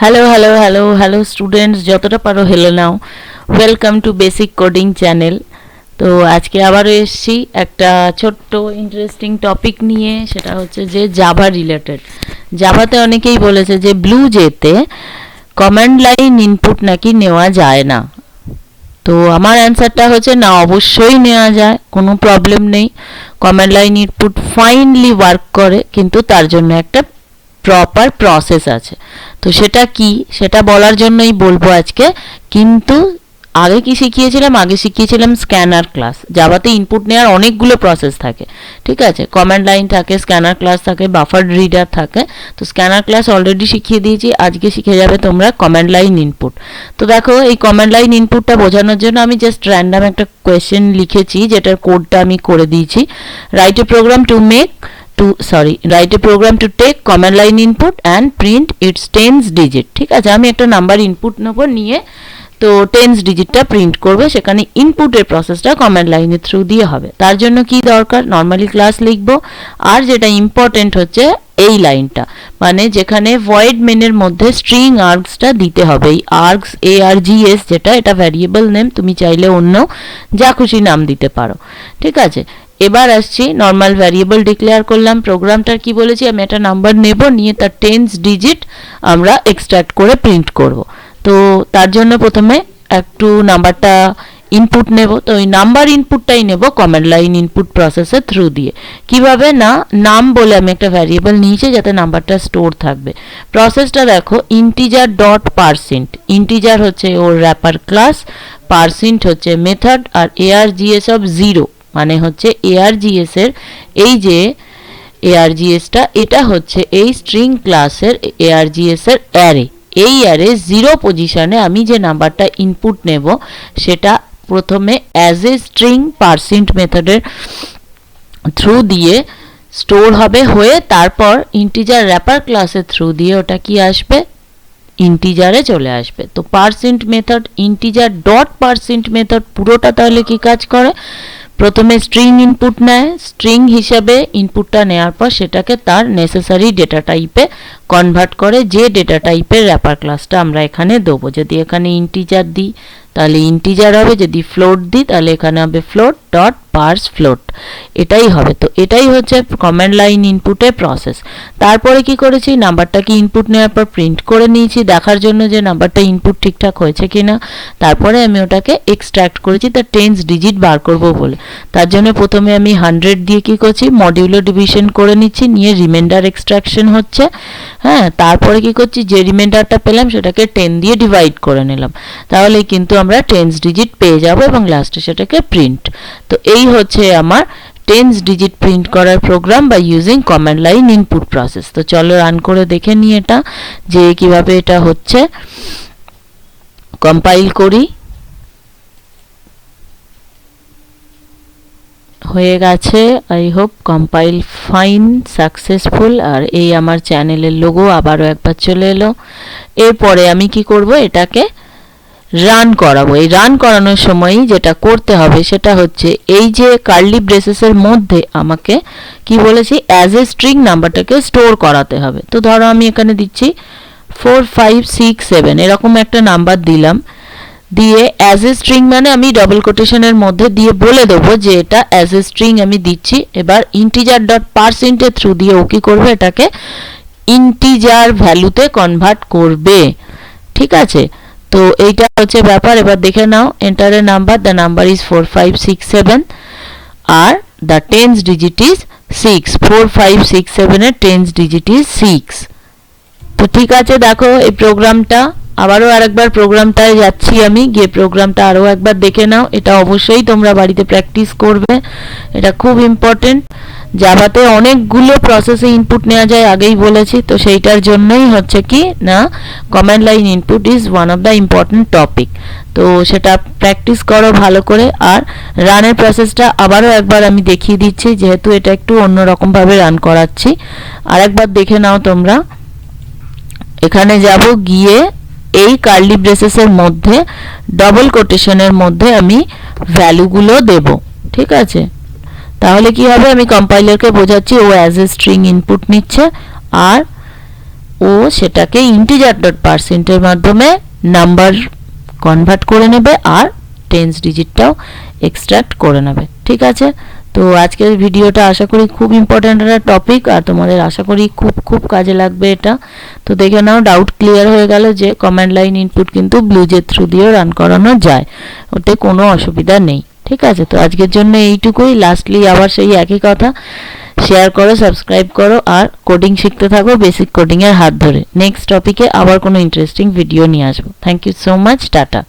Hello hello hello hello students, যতটা পারো হেলে নাও। Welcome to basic coding channel. তো আজকে আবারও এসেছি একটা ছোট্ট ইন্টারেস্টিং টপিক নিয়ে, সেটা হচ্ছে যে জাভা রিলেটেড। জাভাতে অনেকেই বলেছে যে ব্লু জেতে কমান্ড লাইন ইনপুট নাকি নেওয়া যায় না। তো আমার অ্যান্সারটা হচ্ছে না, অবশ্যই নেওয়া যায়, কোনো প্রবলেম নেই। Command line input finely work করে, কিন্তু তার জন্য একটা প্রপার প্রসেস আছে। তো সেটা কি, সেটা বলার জন্যই বলবো আজকে। কিন্তু আগে কি শিখিয়েছিলাম, আগে শিখিয়েছিলাম স্ক্যানার ক্লাস। জাভাতে ইনপুট নেওয়ার অনেকগুলো প্রসেস থাকে, ঠিক আছে। কমান্ড লাইন থাকে, স্ক্যানার ক্লাস থাকে, বাফার রিডার থাকে। তো স্ক্যানার ক্লাস অলরেডি শিখিয়ে দিয়েছি, আজকে শিখে যাবে তোমরা কমান্ড লাইন ইনপুট। তো দেখো, এই কমান্ড লাইন ইনপুটটা বোঝানোর জন্য আমি জাস্ট র্যান্ডাম একটা কোয়েশ্চেন লিখেছি, যেটার কোডটা আমি করে দিয়েছি। Write a program to write a program to take command line input and print its tens digit। ঠিক আছে, আমি একটা নাম্বার ইনপুট নেব, নিয়ে তো টেন্স ডিজিটটা প্রিন্ট করবে। সেখানে ইনপুটের প্রসেসটা কমান্ড লাইনের থ্রু দিয়ে হবে। তার জন্য কি দরকার, নর্মালি ক্লাস লিখবো। আর যেটা ইম্পর্টেন্ট হচ্ছে এই লাইনটা, মানে যেখানে ভয়েড মেনের মধ্যে স্ট্রিং আর্গসটা দিতে হবে। এই আর্গস ARGS যেটা, এটা ভ্যারিয়েবল নেম, তুমি চাইলে অন্য যা খুশি নাম দিতে পারো, ঠিক আছে। এবার আসছি, নর্মাল ভ্যারিয়েবল ডিক্লেয়ার করলাম। প্রোগ্রামটার কি বলেছি, আমি একটা নাম্বার নেব, নিয়ে তার টেন্স ডিজিট আমরা এক্সট্রাক্ট করে প্রিন্ট করব। তো তার জন্য প্রথমে একটু নাম্বারটা ইনপুট নেব। তো ওই নাম্বার ইনপুটটাই নেব কমান্ড লাইন ইনপুট প্রসেসের থ্রু দিয়ে। কিভাবে না, নাম বলে আমি একটা ভ্যারিয়েবল নিয়েছি যাতে নাম্বারটা স্টোর থাকবে। প্রসেসটা দেখো, ইন্টিজার ডট পারসেন্ট। ইন্টিজার হচ্ছে ওর র্যাপার ক্লাস, পারসেন্ট হচ্ছে মেথড, আর ARGS অফ 0 মানে হচ্ছে ARGS এর এই যে ARGSটা, এটা হচ্ছে এই স্ট্রিং ক্লাসের ARGS এর অ্যারে। এই অ্যারে 0 পজিশনে আমি যে নাম্বারটা ইনপুট নেব, সেটা প্রথমে অ্যাজ এ স্ট্রিং পারসেন্ট মেথডের থ্রু দিয়ে স্টোর হবে, হয়ে তারপর ইন্টিজার র্যাপার ক্লাসের থ্রু দিয়ে ওটা কি আসবে, ইন্টিজারে চলে আসবে। তো percent method, integer dot percent method পুরোটা তাহলে কি কাজ করে, প্রথমে স্ট্রিং ইনপুট নেয়, স্ট্রিং হিসাবে ইনপুটটা নেওয়ার পর সেটাকে তার নেসেসারি ডেটা টাইপে কনভার্ট করে, যে ডেটা টাইপের র্যাপার ক্লাসটা আমরা এখানে দেবো। যদি এখানে ইন্টিজার দিই তাহলে ইন্টিজার হবে, যদি ফ্লোট দিই তাহলে এখানে হবে ফ্লোট ডট পার্স ফ্লোট, এটাই হবে। তো এটাই হচ্ছে কমান্ড লাইন ইনপুটের প্রসেস। তারপরে কি করেছি, নাম্বারটাকে ইনপুট নেওয়ার পর প্রিন্ট করে নিয়েছি দেখার জন্য যে নাম্বারটা ইনপুট ঠিকঠাক হয়েছে কিনা। তারপরে আমি ওটাকে এক্সট্র্যাক্ট করেছি তার টেন্স ডিজিট বার করব বলে। তার জন্য প্রথমে আমি 100 দিয়ে কি করছি, মডিউলো ডিভিশন করে নিচ্ছি, নিয়ে রিমাইন্ডার এক্সট্রাকশন হচ্ছে। হ্যাঁ, তারপরে কি করছি, যে রিমাইন্ডারটা পেলাম সেটাকে 10 দিয়ে ডিভাইড করে নিলাম, তাহলে কিন্তু আমরা টেন্স ডিজিট পেয়ে যাব এবং লাস্টে সেটাকে প্রিন্ট। তো এই হচ্ছে আমার টেন্স ডিজিট প্রিন্ট করার প্রোগ্রাম বা using command line input process. তো চলো রান করে দেখে নিই এটা, যে কিভাবে এটা হচ্ছে। কম্পাইল করি, হয়ে গেছে। I hope compile fine, successful. আর এই আমার চ্যানেলের লোগো আবারও একবার চলে এলো। এরপরে আমি কি করব, এটাকে রান করাবো। এই রান করানোর সময় যেটা করতে হবে সেটা হচ্ছে, এই যে কার্লি ব্রেসেসের মধ্যে আমাকে কি বলেছি, অ্যাজ এ স্ট্রিং নাম্বারটাকে স্টোর করাতে হবে। তো ধরো আমি এখানে দিচ্ছি 4567 এরকম একটা নাম্বার দিলাম, দিয়ে অ্যাজ এ স্ট্রিং মানে আমি ডবল কোটেশনের মধ্যে দিয়ে বলে দেবো যে এটা অ্যাজ এ স্ট্রিং আমি দিচ্ছি। এবার ইন্টিজার ডট পারসেন্টের থ্রু দিয়ে ও কি করবে, এটাকে ইন্টিজার ভ্যালুতে কনভার্ট করবে, ঠিক আছে। তো এইটা হচ্ছে ব্যাপার। এবার দেখে নাও, enter a number, the number is 4567 আর দ্য টেন্স ডিজিট ইজ 6। 4567 এর টেন্স ডিজিট ইজ 6। তো ঠিক আছে, দেখো এই প্রোগ্রামটা আবারও আরেকবার প্রোগ্রামটায় যাচ্ছি আমি, গিয়ে প্রোগ্রামটা আরও একবার দেখে নাও। এটা অবশ্যই তোমরা বাড়িতে প্র্যাকটিস করবে, এটা খুব ইম্পর্টেন্ট। জাভাতে অনেকগুলো প্রসেসে ইনপুট নেওয়া যায়, আগেই বলেছি। তো সেইটার জন্যই হচ্ছে কি না, command line input is one of the important topic. তো সেটা প্র্যাকটিস করো ভালো করে। আর রানের প্রসেসটা আবারও একবার আমি দেখিয়ে দিচ্ছি, যেহেতু এটা একটু অন্যরকমভাবে রান করাচ্ছি। আর একবার দেখে নাও তোমরা। এখানে যাব, গিয়ে এই কার্লি ব্রেসেসের মধ্যে ডবল কোটেশনের মধ্যে আমি ভ্যালুগুলো দেব, ঠিক আছে। তাহলে কি হবে, আমি কম্পাইলারকে বোঝাচ্ছি ও অ্যাজ এ স্ট্রিং ইনপুট নিচ্ছে, আর ও সেটাকে ইন্টিজার ডট পার্সেন্টের মাধ্যমে নাম্বার কনভার্ট করে নেবে আর টেন্স ডিজিটটাও এক্সট্রাক্ট করে নেবে। ঠিক আছে, তো আজকের ভিডিওটা আশা করি খুব ইম্পর্ট্যান্ট একটা টপিক, আর তোমাদের আশা করি খুব খুব কাজে লাগবে এটা। তো দেখে নাও, ডাউট ক্লিয়ার হয়ে গেল যে কমান্ড লাইন ইনপুট কিন্তু ব্লুজের থ্রু দিয়েও রান করানো যায়, ওতে কোনো অসুবিধা নেই। ঠিক আছে, তো আজকের জন্য এইটুকুই। লাস্টলি আবার সেই একই কথা, শেয়ার করো, সাবস্ক্রাইব করো, আর কোডিং শিখতে থাকো বেসিক কোডিংয়ের হাত ধরে। নেক্সট টপিকে আবার কোনো ইন্টারেস্টিং ভিডিও নিয়ে আসবো। Thank you so much, tata.